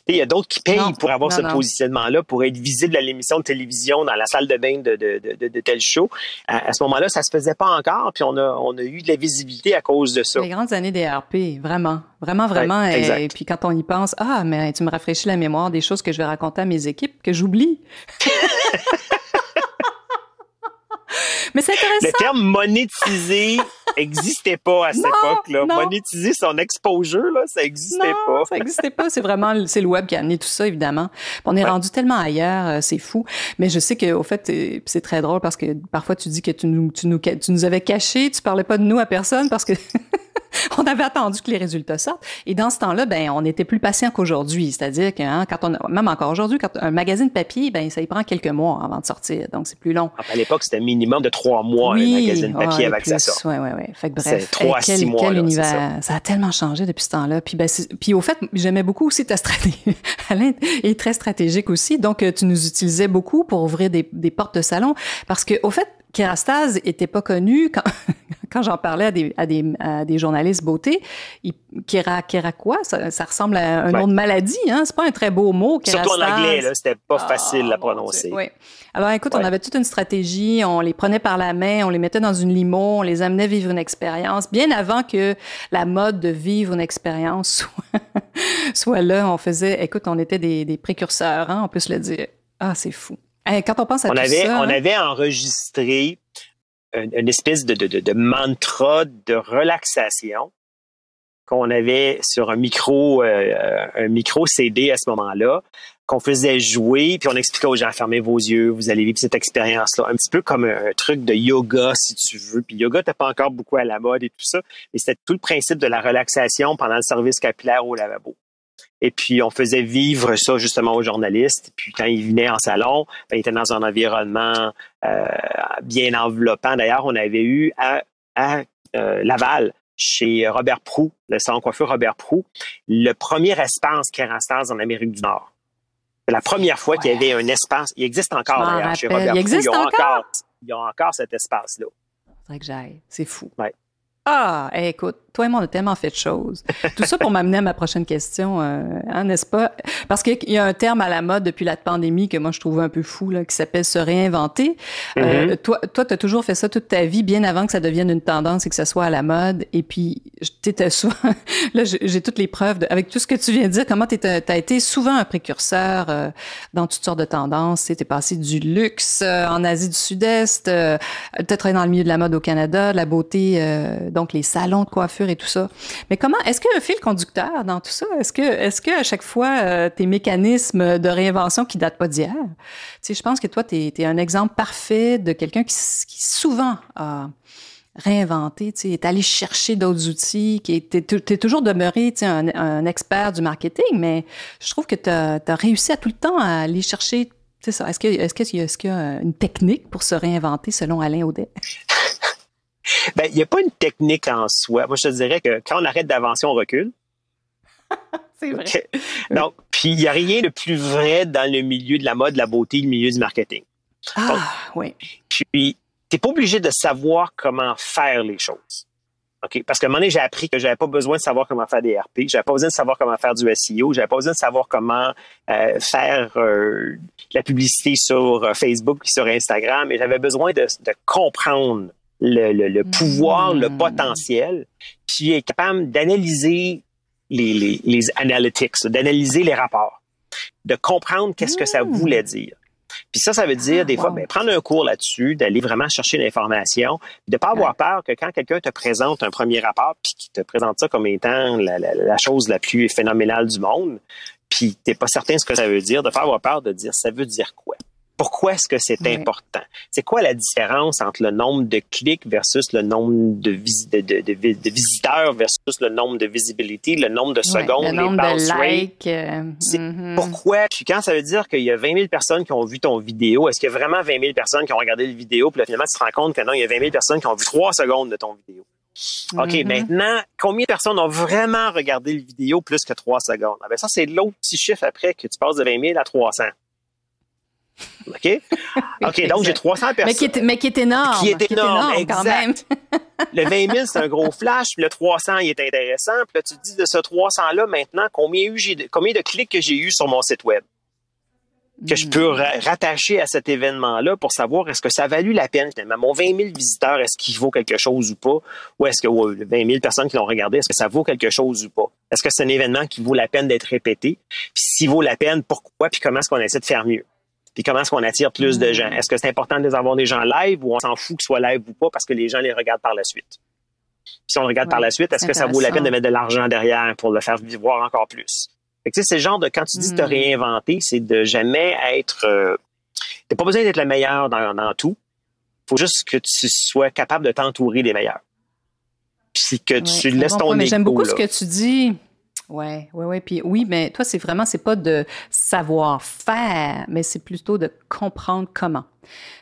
Il y a d'autres qui payent pour avoir ce positionnement-là, pour être visible à l'émission de télévision dans la salle de bain de tel show. À ce moment-là, ça se faisait pas encore, puis on a eu de la visibilité à cause de ça. Les grandes années des RP, vraiment. Vraiment. Ouais, et puis quand on y pense, mais tu me rafraîchis la mémoire des choses que je vais raconter à mes équipes que j'oublie. Mais c'est intéressant. Le terme monétiser n'existait pas à cette époque-là. Non. Monétiser son exposure, là, ça n'existait pas. Ça n'existait pas. C'est le web qui a amené tout ça, évidemment. On est rendu tellement ailleurs, c'est fou. Mais je sais qu'au fait, c'est très drôle parce que parfois tu dis que tu nous avais cachés, tu parlais pas de nous à personne parce que On avait attendu que les résultats sortent. Et dans ce temps-là, ben, on était plus patient qu'aujourd'hui. C'est-à-dire que, même encore aujourd'hui, quand un magazine papier, ben, ça y prend quelques mois avant de sortir. Donc, c'est plus long. À l'époque, c'était un minimum de 3 mois, un magazine papier avant que ça sorte. Oui. Fait que bref. 3 à 6 mois. Quel univers. Ça a tellement changé depuis ce temps-là. Puis au fait, j'aimais beaucoup aussi ta stratégie. Alain est très stratégique aussi. Donc, tu nous utilisais beaucoup pour ouvrir des portes de salon. Parce que, au fait, Kérastase était pas connu quand j'en parlais à des journalistes beauté. Kéra quoi? Ça ressemble à un nom de maladie, hein? C'est pas un très beau mot, Kérastase. Surtout en anglais, là, c'était pas facile à prononcer. Oui. Alors, écoute, on avait toute une stratégie. On les prenait par la main, on les mettait dans une limo, on les amenait vivre une expérience. Bien avant que la mode de vivre une expérience soit là, on était des précurseurs, hein? On peut se le dire. Ah, c'est fou. Quand on pense à on ça... avait enregistré une espèce de mantra de relaxation qu'on avait sur un micro CD à ce moment-là, qu'on faisait jouer, puis on expliquait aux gens, fermez vos yeux, vous allez vivre cette expérience-là. Un petit peu comme un truc de yoga, si tu veux. Puis yoga, t'as pas encore beaucoup à la mode et tout ça, mais c'était tout le principe de la relaxation pendant le service capillaire au lavabo. Et puis, on faisait vivre ça justement aux journalistes. Puis, quand ils venaient en salon, ben, ils étaient dans un environnement bien enveloppant. D'ailleurs, on avait eu à Laval, chez Robert Proulx, le salon coiffure Robert Proulx, le premier espace Kérastase en Amérique du Nord. C'est la première fois qu'il y avait un espace. Il existe encore, d'ailleurs, chez Robert Proulx. Ils ont encore cet espace-là. C'est vrai que j'aille. C'est fou. Ouais. Ah, écoute, toi et moi, on a tellement fait de choses. Tout ça pour m'amener à ma prochaine question, hein, n'est-ce pas? Parce qu'il y a un terme à la mode depuis la pandémie que moi, je trouvais un peu fou, là, qui s'appelle se réinventer. Mm-hmm. Toi, t'as toujours fait ça toute ta vie, bien avant que ça devienne une tendance et que ça soit à la mode. Et puis, t'étais souvent... Là, j'ai toutes les preuves avec tout ce que tu viens de dire, comment t'as été souvent un précurseur dans toutes sortes de tendances. T'es passé du luxe en Asie du Sud-Est, t'as travaillé dans le milieu de la mode au Canada, de la beauté... donc les salons de coiffure et tout ça. Mais est-ce qu'il y a un fil conducteur dans tout ça? Est-ce que à chaque fois, tes mécanismes de réinvention qui datent pas d'hier? Tu sais, je pense que toi, t'es un exemple parfait de quelqu'un qui souvent a réinventé, tu sais, est allé chercher d'autres outils, t'es toujours demeuré, tu sais, un expert du marketing, mais je trouve que t'as réussi à tout le temps à aller chercher, c'est ça. Est-ce qu'il y a une technique pour se réinventer selon Alain Audet? Ben, il n'y a pas une technique en soi. Moi, je te dirais que quand on arrête d'avancer, on recule. C'est vrai. Okay. Donc, puis il n'y a rien de plus vrai dans le milieu de la mode, de la beauté, le milieu du marketing. Ah, donc, oui. Puis, tu n'es pas obligé de savoir comment faire les choses. Okay? Parce qu'à un moment donné, j'ai appris que j'avais pas besoin de savoir comment faire des RP, j'avais pas besoin de savoir comment faire du SEO, j'avais pas besoin de savoir comment faire la publicité sur Facebook et sur Instagram, mais j'avais besoin de comprendre le pouvoir, le potentiel, puis être capable d'analyser les analytics, d'analyser les rapports, de comprendre qu'est-ce que ça voulait dire. Puis ça veut dire des fois prendre un cours là-dessus, d'aller vraiment chercher l'information, de ne pas avoir peur que quand quelqu'un te présente un premier rapport, puis qu'il te présente ça comme étant la chose la plus phénoménale du monde, puis tu n'es pas certain de ce que ça veut dire, de ne pas avoir peur de dire ça veut dire quoi. Pourquoi est-ce que c'est important? C'est quoi la différence entre le nombre de clics versus le nombre de visiteurs versus le nombre de visibility, le nombre de secondes, le nombre les bounce de rates? Pourquoi? Puis quand ça veut dire qu'il y a 20 000 personnes qui ont vu ton vidéo, est-ce qu'il y a vraiment 20 000 personnes qui ont regardé la vidéo, puis là, finalement, tu te rends compte que non, il y a 20 000 personnes qui ont vu 3 secondes de ton vidéo. OK, maintenant, combien de personnes ont vraiment regardé la vidéo plus que 3 secondes? Ah ben ça, c'est l'autre petit chiffre après que tu passes de 20 000 à 300. OK? OK, donc j'ai 300 personnes. Mais qui est énorme. Qui est énorme, exact. Quand même. Le 20 000, c'est un gros flash, puis le 300, il est intéressant. Puis là, tu te dis de ce 300-là, maintenant, combien de clics que j'ai eu sur mon site web? Que je peux rattacher à cet événement-là pour savoir est-ce que ça a valu la peine, finalement. Mon 20 000 visiteurs, est-ce qu'il vaut quelque chose ou pas? Ou est-ce que 20 000 personnes qui l'ont regardé, est-ce que ça vaut quelque chose ou pas? Est-ce que c'est un événement qui vaut la peine d'être répété? Puis s'il vaut la peine, pourquoi? Puis comment est-ce qu'on essaie de faire mieux? Puis comment est-ce qu'on attire plus de gens? Est-ce que c'est important de les avoir des gens live ou on s'en fout qu'ils soient live ou pas parce que les gens les regardent par la suite? Puis si on le regarde par la suite, est-ce que ça vaut la peine de mettre de l'argent derrière pour le faire voir encore plus? Fait que, c'est le genre de, quand tu dis te réinventer, c'est de jamais être... t'as pas besoin d'être le meilleur dans tout. Faut juste que tu sois capable de t'entourer des meilleurs. puis que tu laisses bon ton point, mais écho. J'aime beaucoup là. ce que tu dis. Oui. Puis oui, mais toi, c'est pas de savoir-faire, mais c'est plutôt de comprendre comment.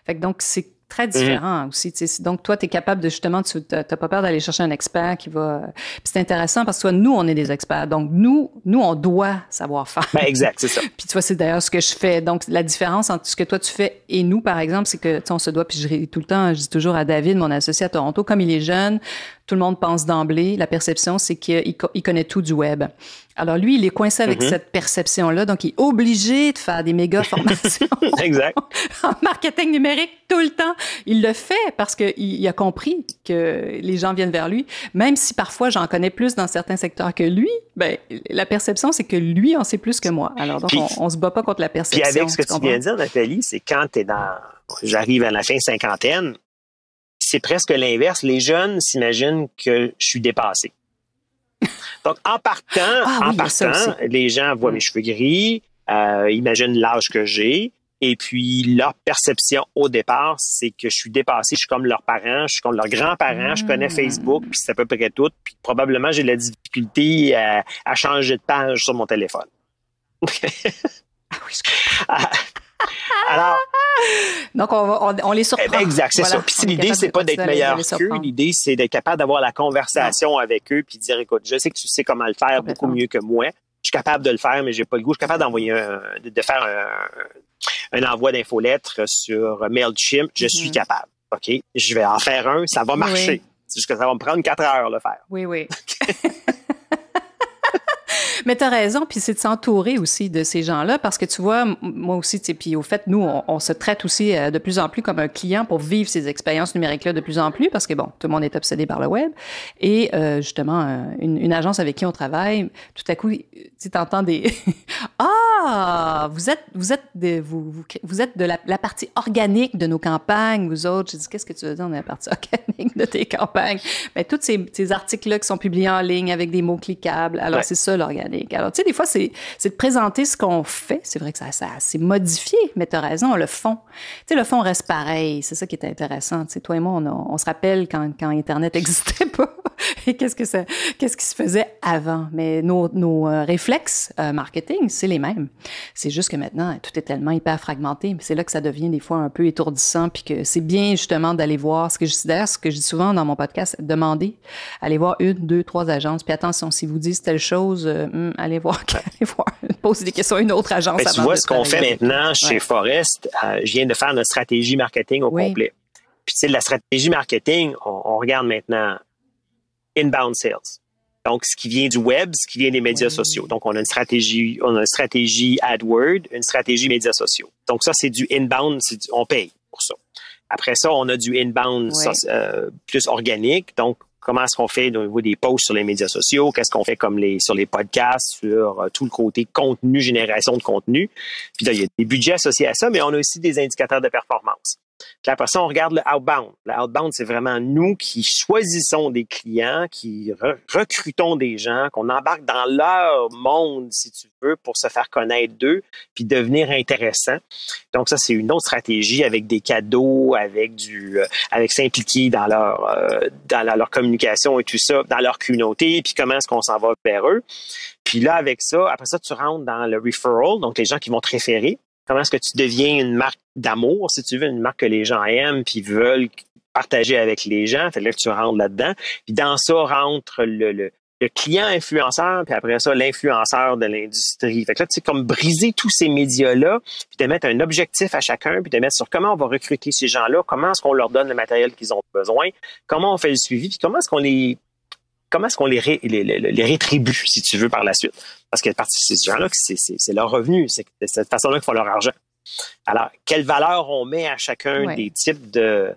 Fait que donc, c'est très différent aussi. Donc, toi, tu es capable de justement, tu n'as pas peur d'aller chercher un expert qui va. Puis c'est intéressant parce que toi, nous, on est des experts. Donc, nous, on doit savoir faire. Ben, exact, c'est ça. Puis tu vois, c'est d'ailleurs ce que je fais. Donc, la différence entre ce que toi, tu fais et nous, par exemple, c'est que, tu sais, on se doit, puis tout le temps, je dis toujours à David, mon associé à Toronto, comme il est jeune, tout le monde pense d'emblée, la perception, c'est qu'il connaît tout du web. Alors, lui, il est coincé avec cette perception-là, donc il est obligé de faire des méga formations. Exact. En marketing numérique tout le temps. Il le fait parce qu'il a compris que les gens viennent vers lui. Même si parfois j'en connais plus dans certains secteurs que lui, ben, la perception, c'est que lui en sait plus que moi. Alors, donc, on se bat pas contre la perception. Puis avec ce que tu viens de dire, Nathalie, c'est quand j'arrive à la fin cinquantaine, c'est presque l'inverse. Les jeunes s'imaginent que je suis dépassé. Donc, en partant, les gens voient mes cheveux gris, imaginent l'âge que j'ai, et puis leur perception au départ, c'est que je suis dépassé, je suis comme leurs parents, je suis comme leurs grands-parents, je connais Facebook, puis c'est à peu près tout, puis probablement j'ai de la difficulté à changer de page sur mon téléphone. Ah oui, je comprends. Alors, donc, on les surprend. Exact, c'est ça. Puis l'idée, c'est pas d'être meilleur qu'eux. L'idée, c'est d'être capable d'avoir la conversation avec eux puis de dire, écoute, je sais que tu sais comment le faire beaucoup mieux que moi. Je suis capable de le faire, mais j'ai pas le goût. Je suis capable de faire un envoi d'infolettre sur MailChimp. Je suis capable. OK? Je vais en faire un. Ça va marcher. C'est juste que ça va me prendre 4 heures le faire. Oui. Mais tu as raison, puis c'est de s'entourer aussi de ces gens-là, parce que tu vois, moi aussi, tu sais, puis au fait, nous, on se traite aussi de plus en plus comme un client pour vivre ces expériences numériques-là de plus en plus, parce que bon, tout le monde est obsédé par le web. Et justement, une agence avec qui on travaille, tout à coup, tu t'entends des ah, vous êtes de la partie organique de nos campagnes, vous autres. J'ai dit, qu'est-ce que tu veux dire, on est la partie organique de tes campagnes? Ben, tous ces articles-là qui sont publiés en ligne avec des mots cliquables. Alors, c'est ça, l'organique. Alors, tu sais, des fois, c'est de présenter ce qu'on fait. C'est vrai que ça s'est modifié, mais tu as raison, le fond. Tu sais, le fond reste pareil. C'est ça qui est intéressant. Tu sais, toi et moi, on se rappelle quand Internet n'existait pas et qu'est-ce qui se faisait avant. Mais nos réflexes marketing, c'est les mêmes. C'est juste que maintenant, tout est tellement hyper fragmenté. C'est là que ça devient des fois un peu étourdissant, puis que c'est bien justement d'aller voir d'ailleurs, ce que je dis souvent dans mon podcast, demander, aller voir 1, 2, 3 agences. Puis attention, si vous disent telle chose, allez voir, poser des questions à une autre agence. Tu vois, ce qu'on fait maintenant chez Forest, je viens de faire notre stratégie marketing au complet. Puis tu sais, la stratégie marketing, on regarde maintenant inbound sales. Donc, ce qui vient du web, ce qui vient des médias sociaux. Donc, on a une stratégie AdWord, une stratégie médias sociaux. Donc, ça, c'est du inbound, on paye pour ça. Après ça, on a du inbound plus organique. Donc, comment est-ce qu'on fait au niveau des posts sur les médias sociaux? Qu'est-ce qu'on fait sur les podcasts, sur tout le côté contenu, génération de contenu? Puis là, il y a des budgets associés à ça, mais on a aussi des indicateurs de performance. Puis après ça, on regarde le outbound. Le outbound, c'est vraiment nous qui choisissons des clients, qui recrutons des gens, qu'on embarque dans leur monde, si tu veux, pour se faire connaître d'eux, puis devenir intéressant. Donc ça, c'est une autre stratégie avec des cadeaux, avec s'impliquer dans leur communication et tout ça, dans leur communauté, puis comment est-ce qu'on s'en va vers eux. Puis là, avec ça, après ça, tu rentres dans le referral, donc les gens qui vont te référer. Comment est-ce que tu deviens une marque d'amour, si tu veux, une marque que les gens aiment puis veulent partager avec les gens? Fait que là, tu rentres là-dedans. Puis dans ça rentre le client influenceur, puis après ça, l'influenceur de l'industrie. Fait que là, tu sais, comme briser tous ces médias-là, puis de mettre un objectif à chacun, puis de mettre sur comment on va recruter ces gens-là, comment est-ce qu'on leur donne le matériel qu'ils ont besoin, comment on fait le suivi, puis comment est-ce qu'on les rétribue, si tu veux, par la suite. Parce que ces gens-là, c'est leur revenu. C'est de cette façon-là qu'ils font leur argent. Alors, quelle valeur on met à chacun des types de...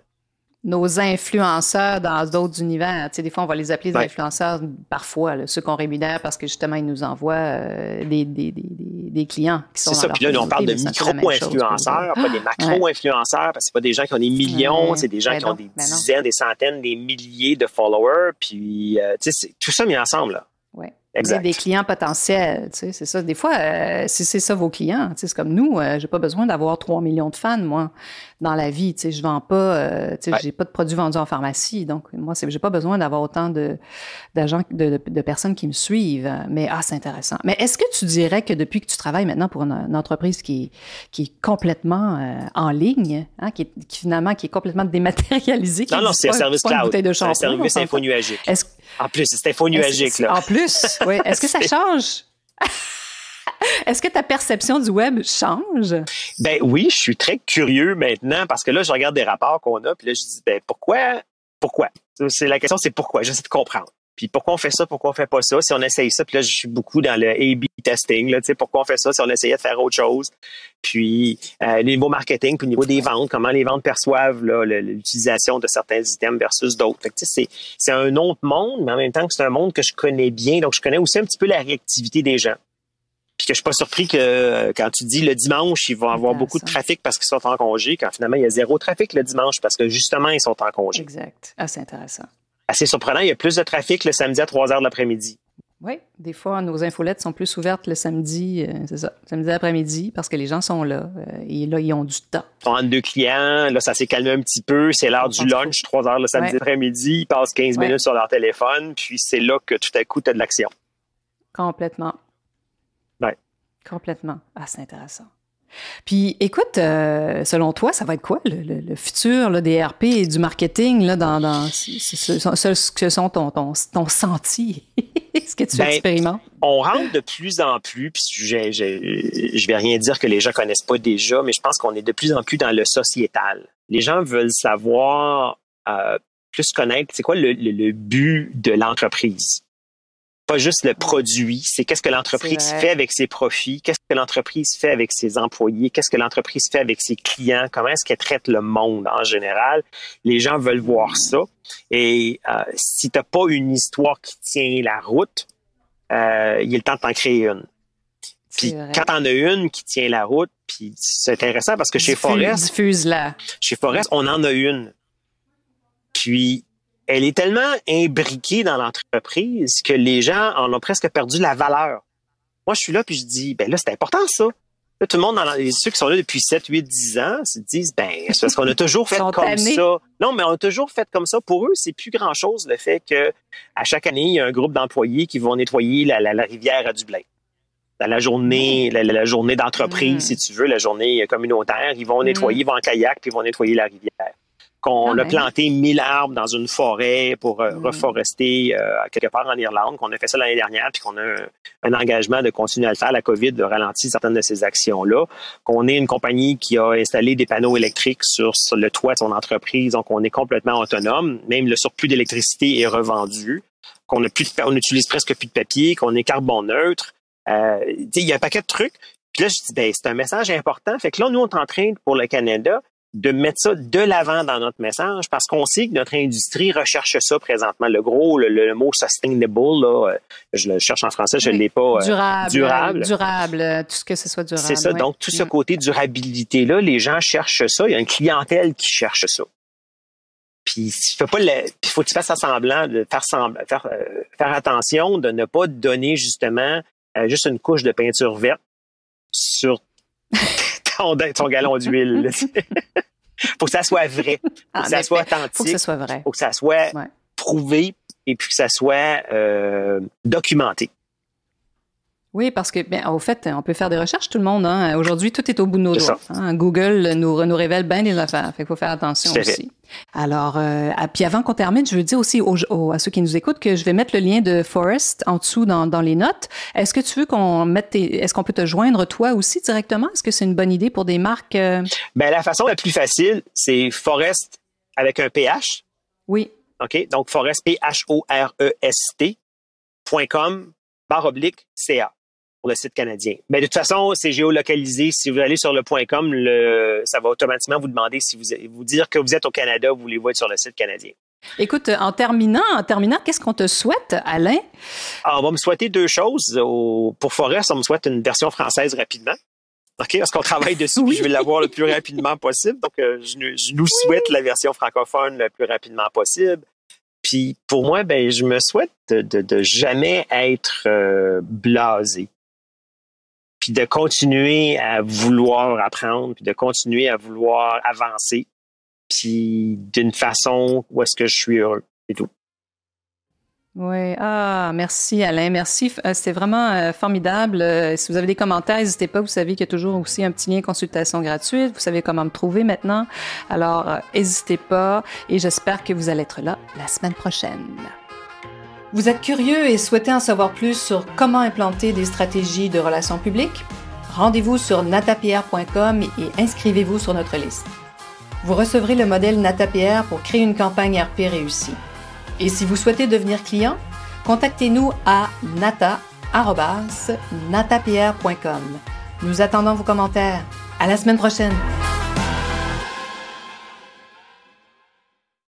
Nos influenceurs dans d'autres univers. Tu sais, des fois, on va les appeler des influenceurs, parfois, là, ceux qu'on rémunère parce que, justement, ils nous envoient des clients qui sont dans leur communauté. Puis là, on parle de micro-influenceurs, pas des macro-influenceurs, parce que c'est pas des gens qui ont des millions, c'est des gens qui ont des dizaines, des centaines, des milliers de followers. Puis, tu sais, tout ça mis ensemble, là. exact. Des clients potentiels, tu sais, c'est ça. Des fois, si c'est ça vos clients, tu sais, c'est comme nous, j'ai pas besoin d'avoir 3 millions de fans, moi, dans la vie. Tu sais, je vends pas, tu sais, j'ai pas de produits vendus en pharmacie. Donc, moi, j'ai pas besoin d'avoir autant d'agents, de personnes qui me suivent. Mais, c'est intéressant. Mais est-ce que tu dirais que depuis que tu travailles maintenant pour une entreprise qui est complètement en ligne, hein, qui est complètement dématérialisée, non, c'est un service cloud. C'est un service infonuagique. En plus, c'est infonuagique, là. En plus, oui. Est-ce que ça change? Est-ce que ta perception du web change? Ben oui, je suis très curieux maintenant parce que là, je regarde des rapports qu'on a, puis là, je dis, ben pourquoi? La question, c'est pourquoi? J'essaie de comprendre. Puis pourquoi on fait ça, pourquoi on fait pas ça? Si on essaye ça, puis là, je suis beaucoup dans le A/B testing, là, tu sais, pourquoi on fait ça si on essayait de faire autre chose? Puis, le niveau marketing, puis le niveau des ventes, comment les ventes perçoivent là, l'utilisation de certains items versus d'autres. Fait que, tu sais, c'est un autre monde, mais en même temps que c'est un monde que je connais bien, donc je connais aussi un petit peu la réactivité des gens. Puis que je suis pas surpris que quand tu dis le dimanche, ils vont avoir beaucoup de trafic parce qu'ils sont en congé, quand finalement, il y a zéro trafic le dimanche parce que justement, ils sont en congé. Exact. C'est intéressant. Assez surprenant, il y a plus de trafic le samedi à 3 heures de l'après-midi. Oui, des fois, nos infolettes sont plus ouvertes le samedi, c'est ça, samedi après-midi, parce que les gens sont là. Et là, ils ont du temps. Ils sont entre deux clients, là, ça s'est calmé un petit peu. C'est l'heure du lunch, 3 heures le samedi après-midi. Ils passent 15 minutes sur leur téléphone, puis c'est là que tout à coup, tu as de l'action. Complètement. Oui. Complètement. C'est intéressant. Puis, écoute, selon toi, ça va être quoi le futur là, des RP et du marketing là, ce que sont ton senti, ce que tu expérimentes? On rentre de plus en plus, puis je vais rien dire que les gens connaissent pas déjà, mais je pense qu'on est de plus en plus dans le sociétal. Les gens veulent savoir, plus connaître, c'est quoi le but de l'entreprise. Pas juste le produit, c'est qu'est-ce que l'entreprise fait avec ses profits, qu'est-ce que l'entreprise fait avec ses employés, qu'est-ce que l'entreprise fait avec ses clients, comment est-ce qu'elle traite le monde en général. Les gens veulent voir ça. Et si tu n'as pas une histoire qui tient la route, il est le temps de t'en créer une. Puis quand t'en as une qui tient la route, puis c'est intéressant parce que chez Forest, on en a une. Puis elle est tellement imbriquée dans l'entreprise que les gens en ont presque perdu la valeur. Moi, je suis là puis je dis, ben là, c'est important ça. Là, tout le monde, ceux qui sont là depuis 7, 8, 10 ans, se disent, ben, c'est parce qu'on a toujours fait comme ça. Non, mais on a toujours fait comme ça. Pour eux, c'est plus grand-chose le fait que à chaque année, il y a un groupe d'employés qui vont nettoyer la rivière à Dublin. Dans la journée, la journée d'entreprise, si tu veux, la journée communautaire, ils vont nettoyer, ils vont en kayak puis ils vont nettoyer la rivière. Qu'on a planté 1000 arbres dans une forêt pour reforester quelque part en Irlande, qu'on a fait ça l'année dernière, puis qu'on a un engagement de continuer à le faire. La COVID a ralenti certaines de ces actions-là. Qu'on est une compagnie qui a installé des panneaux électriques sur le toit de son entreprise, donc on est complètement autonome. Même le surplus d'électricité est revendu. Qu'on on n'utilise presque plus de papier, qu'on est carbone neutre. Il y a un paquet de trucs. Puis là, je dis, ben, c'est un message important. Fait que là, nous, on est en train, pour le Canada, de mettre ça de l'avant dans notre message parce qu'on sait que notre industrie recherche ça présentement. Le mot sustainable, là, je le cherche en français, je ne l'ai pas. Durable, tout ce que ce soit durable. C'est ça. Oui. Donc, tout ce côté durabilité-là, les gens cherchent ça. Il y a une clientèle qui cherche ça. Puis, il faut que tu fasses semblant de faire attention de ne pas donner justement juste une couche de peinture verte sur ton gallon d'huile. Faut que ça soit vrai. Faut que ça soit authentique. Faut que ça soit vrai. Faut que ça soit prouvé et puis que ça soit documenté. Oui, parce que, au fait, on peut faire des recherches, tout le monde. Hein. Aujourd'hui, tout est au bout de nos doigts. Hein. Google nous révèle bien des affaires. Fait qu'il faut faire attention aussi. Alors, puis avant qu'on termine, je veux dire aussi à ceux qui nous écoutent que je vais mettre le lien de Forest en dessous dans les notes. Est-ce que tu veux est-ce qu'on peut te joindre toi aussi directement? Est-ce que c'est une bonne idée pour des marques? La façon la plus facile, c'est Forest avec un PH. Oui. OK? Donc, Forest, PHOREST.com/CA. Pour le site canadien. Mais de toute façon, c'est géolocalisé. Si vous allez sur le .com, ça va automatiquement vous demander vous dire que vous êtes au Canada, vous voulez voir sur le site canadien. Écoute, en terminant, qu'est-ce qu'on te souhaite, Alain? On va me souhaiter 2 choses. Pour Forest, on me souhaite une version française rapidement. OK? Parce qu'on travaille dessus, puis je vais l'avoir le plus rapidement possible. Donc, je nous souhaite la version francophone le plus rapidement possible. Puis pour moi, ben je me souhaite de jamais être blasé. Puis de continuer à vouloir apprendre, puis de continuer à vouloir avancer, puis d'une façon où est-ce que je suis heureux et tout. Oui, merci Alain, merci. C'était vraiment formidable. Si vous avez des commentaires, n'hésitez pas. Vous savez qu'il y a toujours aussi un petit lien consultation gratuite. Vous savez comment me trouver maintenant. Alors, n'hésitez pas et j'espère que vous allez être là la semaine prochaine. Vous êtes curieux et souhaitez en savoir plus sur comment implanter des stratégies de relations publiques? Rendez-vous sur natapierre.com et inscrivez-vous sur notre liste. Vous recevrez le modèle NataPR pour créer une campagne RP réussie. Et si vous souhaitez devenir client, contactez-nous à nata@natapierre.com. Nous attendons vos commentaires. À la semaine prochaine!